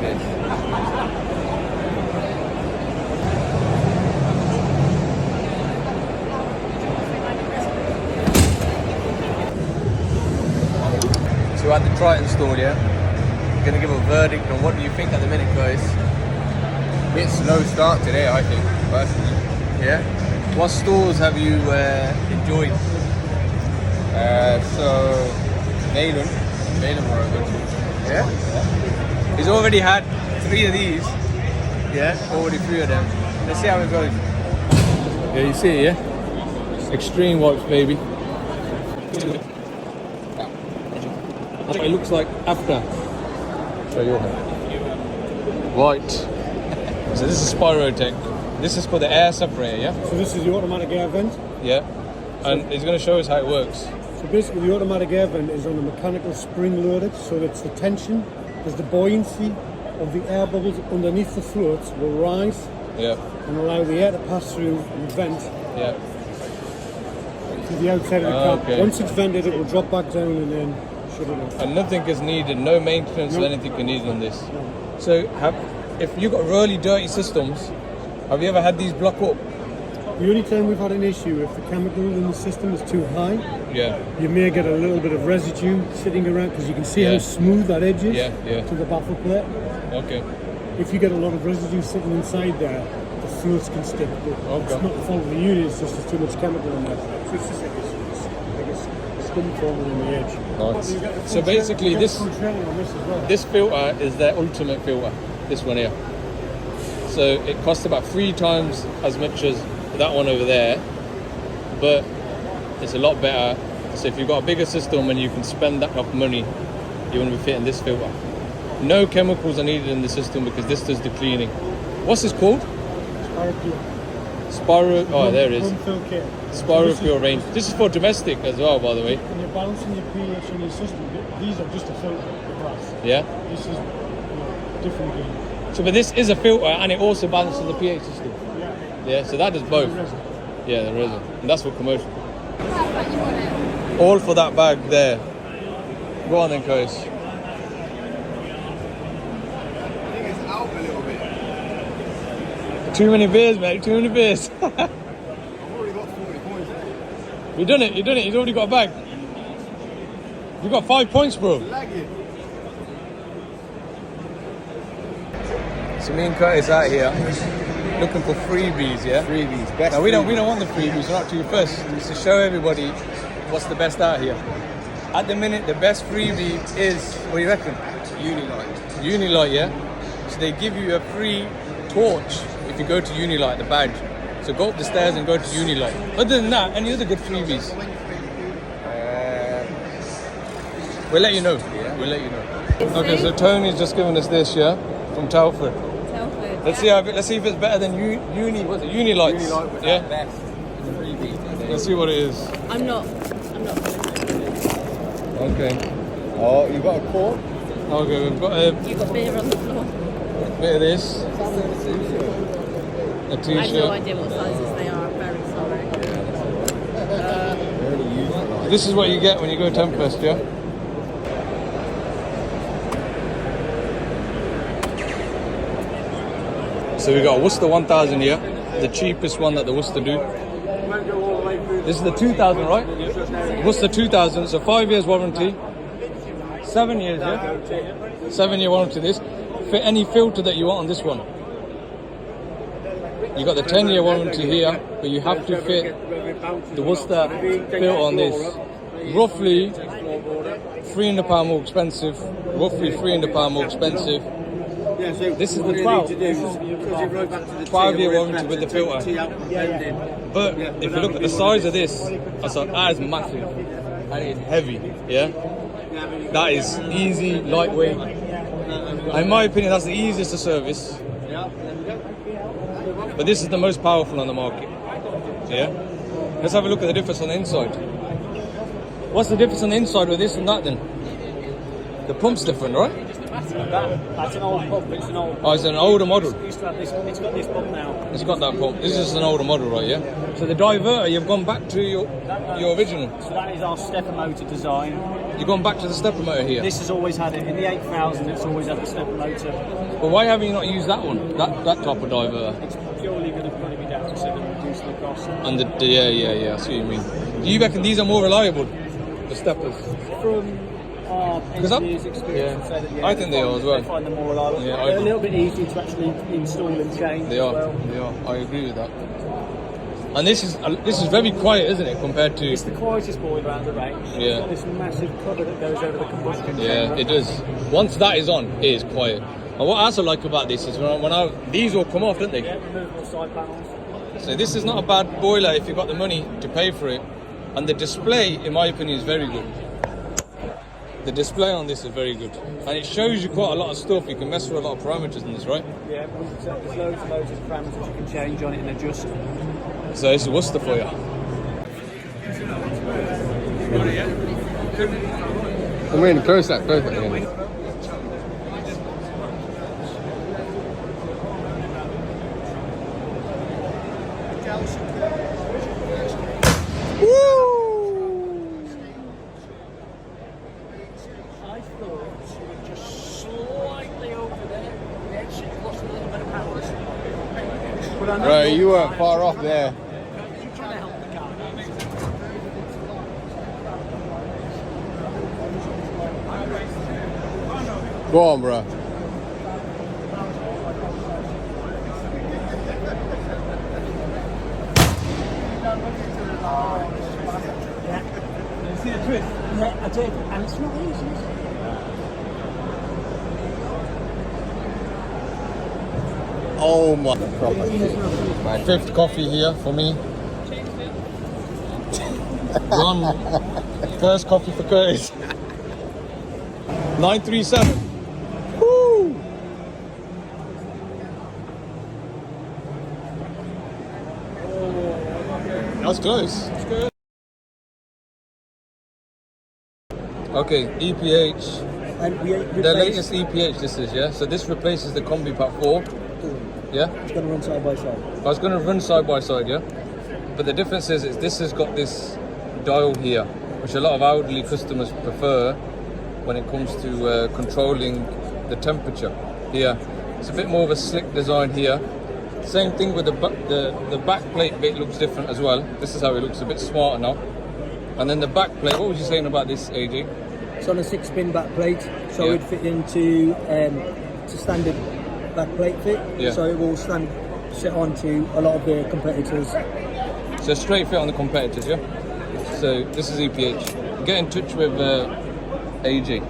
this. So we're at the Triton store, yeah? I'm gonna give a verdict on what do you think at the minute, guys. Bit slow start today, I think, personally. Yeah? What stores have you enjoyed? So, Nayland were good. Yeah? He's already had 3 of these. Yeah? Already 3 of them. Let's see how it goes. Yeah, you see it, yeah? Extreme wipes, baby. That's what it looks like after. Show your hand. White. So this is Spyro Tech. This is for the air separator, yeah? So this is the automatic air vent. Yeah. And he's going to show us how it works. So basically the automatic air vent is on a mechanical spring loaded, so it's the tension, there's the buoyancy of the air bubbles underneath the floats will rise Yeah. and allow the air to pass through and vent Yeah. to the outside of the cap. Okay. Once it's vented, it will drop back down and then shut it off. And nothing is needed, no maintenance or anything is needed on this. No. So if you've got really dirty systems, have you ever had these block up? The only time we've had an issue, if the chemical in the system is too high, Yeah. you may get a little bit of residue sitting around because you can see Yeah. how smooth that edge is Yeah. to the baffle plate. Okay. If you get a lot of residue sitting inside there, the floats can stick. But Okay. it's not the fault of the unit, it's just there's too much chemical in there. So it's just like a scum forming on the edge. Nice. You get the So full basically you get the this full training on this as well. this filter is their ultimate filter, this one here. So it costs about 3 times as much as that one over there, but it's a lot better. So if you've got a bigger system and you can spend that much money, you want to be fitting this filter. No chemicals are needed in the system because this does the cleaning. What's this called? Spyro. Oh, there it is. Home fill kit. Spyro Pure range. This is for domestic as well, by the way. When you're balancing your pH in your system, these are just a filter, the glass. Yeah. This is different again. So, but this is a filter and it also balances the pH system. Yeah. Yeah. So that does both. The resin. Yeah, the resin. And that's for commercial. All for that bag there. Go on then, Chris. I think it's out a little bit. Too many beers, mate. Too many beers. I've already got 40 points. You done it. You done it. You've already got a bag. You got 5 points, bro. Lagging. So me and Curtis out here looking for freebies, yeah. Freebies, best. Now we don't want the freebies. We're not too first. It's to show everybody what's the best out here. At the minute, the best freebie is, what do you reckon? Unilight. Unilight, yeah. So they give you a free torch if you go to Unilight, the badge. So go up the stairs and go to Unilight. Other than that, any other good freebies? We'll let you know. Yeah. We'll let you know. Okay, so Tony's just given us this, yeah, from Telford. Let's see if it's better than what's it? Unilights. Unilight was Yeah. our best freebie. Let's see what it is. I'm not. Okay. Oh, you got a cord? Okay, we've got a You've got beer on the floor. bit of this, a I have no t-shirt. idea what sizes they are. I'm very sorry. Really useful. This is what you get when you go to Tempest, yeah? So we got a Worcester 1000 here, the cheapest one that the Worcester do. This is the 2000, right? Worcester 2000, so 5 years warranty, 7 years, yeah? 7-year warranty this. Fit any filter that you want on this one. You got the 10-year warranty here, but you have to fit the Worcester filter on this. Roughly £300 more expensive. Roughly £300 more expensive. This is the 12-year warranty with the filter. But if you look at the size of this, that is massive and it's heavy. Yeah, that is easy, lightweight. In my opinion, that's the easiest to service. But this is the most powerful on the market. Yeah. Let's have a look at the difference on the inside. What's the difference on the inside with this and that then? The pump's different, right? That's an old pump. It's an old. Oh, it's an older model. It used to have this. It's got this pump now. It's got that pump. This is an older model, right? Yeah. So the diverter, you've gone back to your original. So that is our stepper motor design. You've gone back to the stepper motor here. This has always had it in the 8000. It's always had the stepper motor. But why haven't you not used that one? That type of diverter. It's purely going to be deficit and reduce the cost. And yeah. I see what you mean. Do you reckon these are more reliable? The steppers. From our engineers' experience, yeah. say that, I think they are as well. They find them more reliable. Yeah, They're a little bit easier to actually install and change. They as are. well. They are. I agree with that. And this is very quiet, isn't it, compared to? It's the quietest boiler around the range. Yeah. It's got this massive cover that goes over the combustion Yeah, chamber. it does. Once that is on, it is quiet. And what I also like about this is these all come off, don't they? Yeah, removable side panels. So this is not a bad boiler if you've got the money to pay for it. And the display, in my opinion, is very good. The display on this is very good. And it shows you quite a lot of stuff. You can mess with a lot of parameters in this, right? Yeah, there's loads and loads of parameters you can change on it and adjust. So this is Worcester for you. I'm really close that. Yeah. I thought she was just slightly over there. Then she lost a little bit of power. Right, you weren't far off there. You're trying to help the car. Go on, bro. See the twist? Yeah, I did. And it's not easy, is it? Oh my. My fifth coffee here for me. One first coffee for Curtis. 937. Woo! That's close. Okay, EPH. And we The latest EPH this is, yeah? So this replaces the Combi Pack 4. Yeah? It's going to run side by side. I was going to run side by side, yeah? But the difference is this has got this dial here, which a lot of elderly customers prefer when it comes to controlling the temperature. Here, it's a bit more of a slick design here. Same thing with the back plate bit looks different as well. This is how it looks, a bit smarter now. And then the back plate, what was you saying about this, AJ? It's on a 6-pin back plate, so Yeah. it'd fit into standard back plate fit. Yeah. So it will sit onto a lot of the competitors. So straight fit on the competitors, yeah? So this is EPH. Get in touch with AJ.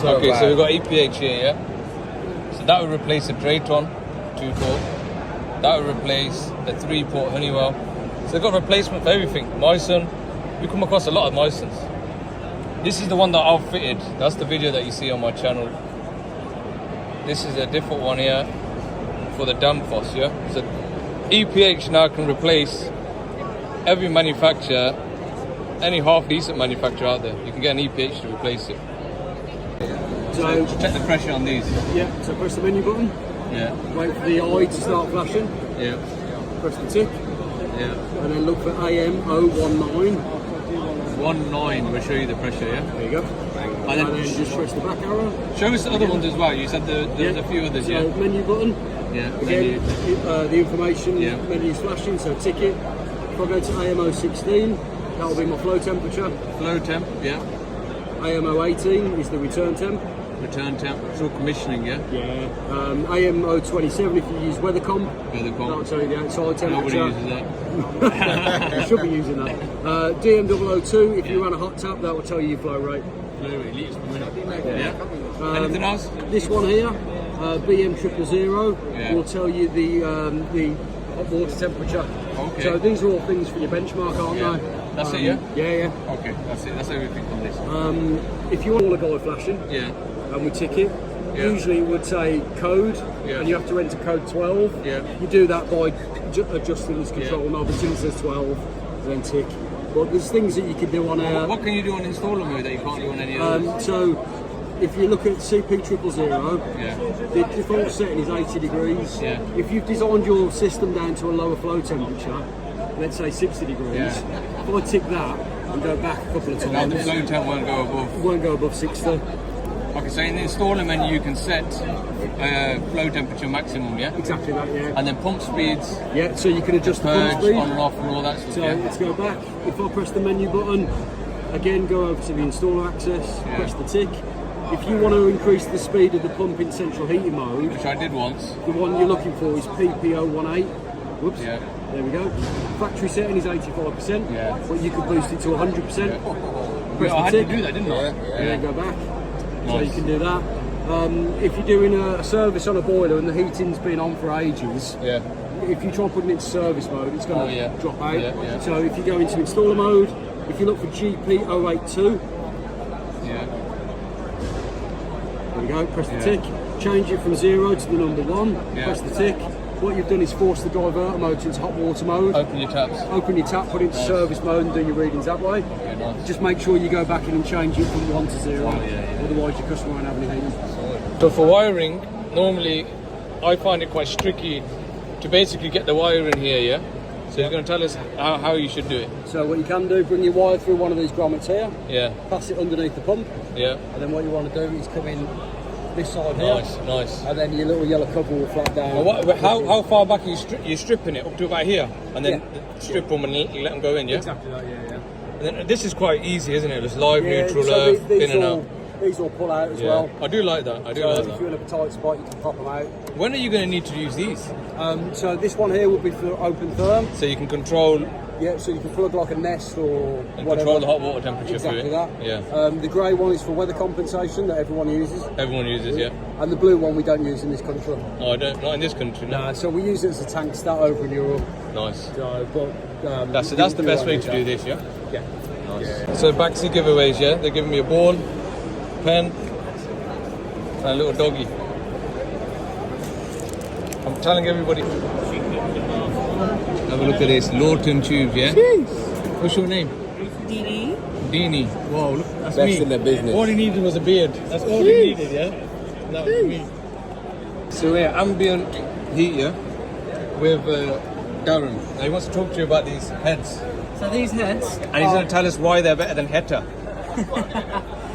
Okay, so we've got EPH here, yeah? So that would replace the Drayton 2-port. That would replace the 3-port Honeywell. So they've got replacement for everything. Myson, we come across a lot of Mysons. This is the one that I've fitted. That's the video that you see on my channel. This is a different one here for the Danfoss, yeah? So EPH now can replace every manufacturer, any half decent manufacturer out there. You can get an EPH to replace it. So check the pressure on these. Yeah, so press the menu button, Yeah, wait for the eye to start flashing, yeah, press the tick, yeah. and then look for AM019. 19 will show you the pressure, yeah? There you go. And And then then just press the back arrow. show us the other ones as well. You said there's a few others, So yeah? menu button. Yeah, Again, the information Yeah. menu's flashing, so ticket. If I go to AM016, that will be my flow temperature. Flow temp, yeah. AM018 is the return temp. Return temp, it's all commissioning, yeah? Yeah. AM027 if you use weathercom. Weathercom. That'll tell you the outside Nobody temperature. uses that. You should be using that. DM002 if you run a hot tap, that will tell you your flow rate. Flow rate, litres per minute. Yeah. Anything else? This one here, BM000, Yeah. will tell you the hot water temperature. Okay. So these are all things for your benchmark, aren't Yeah. they? That's it, yeah? Yeah. Okay, that's it. That's everything on this. If you want all the guy flashing, Yeah. and we tick it, Yeah. usually it would say code, Yeah. and you have to enter code 12. Yeah. You do that by adjusting this control Yeah. knob. As soon as it says 12, then tick. But there's things that you can do on our... What can you do on installer mode that you can't do on any others? So if you look at CP000, Yeah. the default setting is 80 degrees. Yeah. If you've designed your system down to a lower flow temperature, let's say 60 degrees, Yeah. if I tick that and go back a couple of Now the times, flow temp won't go above. it won't go above 60. Okay, so in the installer menu you can set flow temperature maximum, yeah? Exactly that, yeah. And then pump speeds, Yeah, so you can adjust the pump purge, speed. on and off and all that stuff, So yeah? let's go back. If I press the menu button, again go over to the installer access, Yeah. press the tick. If you want to increase the speed of the pump in central heating mode, Which I did once. the one you're looking for is PPO18. Whoops. Yeah. There we go. Factory setting is 85%, Yeah. but you can boost it to 100%. Press I the had tick. to do that, didn't I? And then go back. So Nice. you can do that. If you're doing a service on a boiler and the heating's been on for ages, Yeah. if you try and put it into service mode, it's going to yeah. drop out. Yeah, yeah. So if you go into installer mode, if you look for GP082, Yeah. there we go, press the Yeah. tick, change it from 0 to the number 1, Yeah. press the tick. What you've done is force the diverter motor into hot water mode. Open your taps. Open your tap, put it into Nice. service mode and do your readings that way. Yeah, nice. Just make sure you go back in and change it from 1 to 0, yeah. otherwise your customer won't have anything. So for wiring, normally I find it quite tricky to basically get the wire in here, yeah? So you're going to tell us how you should do it. So what you can do, bring your wire through one of these grommets here, Yeah, pass it underneath the pump, yeah. and then what you want to do is come in this side here, Nice, nice. and then your little yellow cover will flap down. Well, how far back are you stripping it? Up to about here? And then Yeah. strip them and let them go in, yeah? Exactly that, yeah. And then, this is quite easy, isn't it? Just live, Yeah, neutral, so earth, these in and all, out. These all pull out as Yeah. well. I do like that, I do So like if that. you're in a tight spot, you can pop them out. When are you going to need to use these? So this one here will be for open therm. So you can control Yeah, so you can plug like a Nest or and whatever. control the hot water temperature Exactly through it. that. Yeah. The grey one is for weather compensation that everyone uses. Everyone uses, yeah. And the blue one we don't use in this country. No, I don't. Not in this country. No. So we use it as a tank stat over in Europe. Nice. So, but, That's you the can best do way it to do this, yeah. Yeah. Nice. So Baxi giveaways, yeah. They're giving me a ball, pen, and a little doggy. I'm telling everybody. Have a look at this Lawton tube, yeah. What's your name? Dee Deanie. Wow, look, that's Best me. in the business. All he needed was a beard. That's all he needed, yeah. That was me. So yeah, ambient heat, yeah, with Darren. Now he wants to talk to you about these heads, So these heads, and he's going to tell us why they're better than Heta.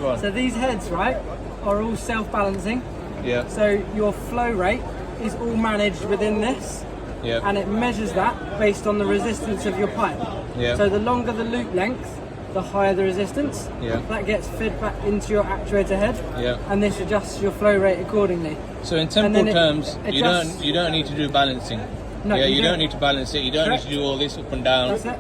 Go on. so these heads, right, are all self-balancing. Yeah, So your flow rate is all managed within this, yeah, and it measures that based on the resistance of your pipe. yeah. So the longer the loop length, the higher the resistance. Yeah. That gets fed back into your actuator head, Yeah. and this adjusts your flow rate accordingly. So in And simple then it terms, adjusts- you don't need to do balancing. No, yeah, you you don't don't. need to balance it. You don't Correct. need to do all this up and down, That's it.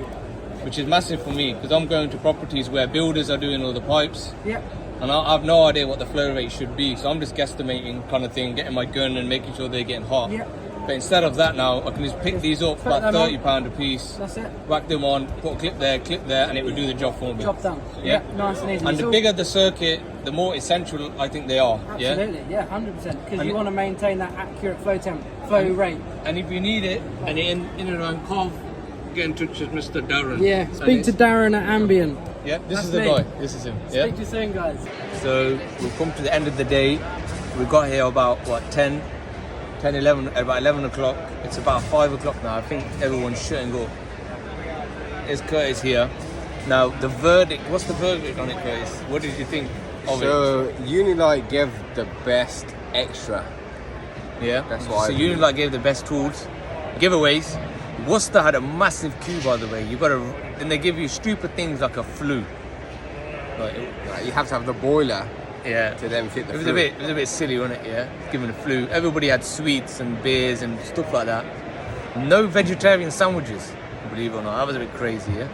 which is massive for me because I'm going to properties where builders are doing all the pipes, Yep. and I have no idea what the flow rate should be. So I'm just guesstimating kind of thing, getting my gun and making sure they're getting hot. Yep. But instead of that now, I can just pick these up, Put about them on. £30 a piece, That's it. whack them on, put a clip there, and it would do the job for me. Job done. Yeah. Nice and easy. And It's the all- bigger the circuit, the more essential I think they are. Yeah. Absolutely, yeah, 100%. Because And you it- want to maintain that accurate flow rate. And if you need it, and in and around Cov, get in touch with Mr. Darren. Yeah, And speak to it's- Darren at Ambient. Yeah, this That's is the me. guy. This is him. Yeah. Speak to you soon, guys. So we've come to the end of the day. We got here about what 10, 11, about 11 o'clock. It's about 5 o'clock now. I think everyone's shutting up. It's Curtis here. Now the verdict. What's the verdict on it, Curtis? What did you think of it? So Unilight gave the best extra. Yeah, That's what I So believe. Unilight gave the best tools, giveaways. Worcester had a massive queue, by the way. You got to, and they give you stupid things like a flue. Like, You have to have the boiler yeah, to then fit the it was flue. a bit silly, wasn't it? Yeah, giving a flue. Everybody had sweets and beers and stuff like that. No vegetarian sandwiches, believe it or not. That was a bit crazy, yeah.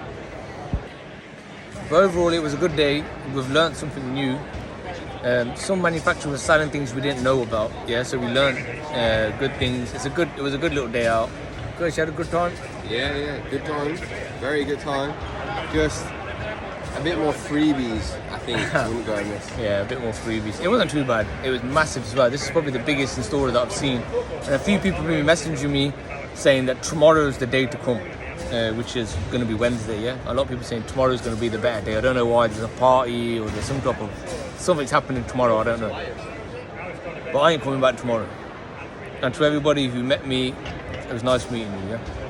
But overall, it was a good day. We've learned something new. Some manufacturers were selling things we didn't know about. Yeah, so we learned good things. It was a good little day out. Guys, you had a good time. Yeah, good time. Very good time. Just a bit more freebies, I think, wouldn't go in this. Yeah, a bit more freebies. It wasn't too bad. It was massive as well. This is probably the biggest installer that I've seen. And a few people have been messaging me saying that tomorrow is the day to come. which is going to be Wednesday. Yeah, a lot of people saying tomorrow is going to be the better day. I don't know why. There's a party or there's some type of something's happening tomorrow. I don't know. But I ain't coming back tomorrow. And to everybody who met me, it was nice meeting you. Yeah.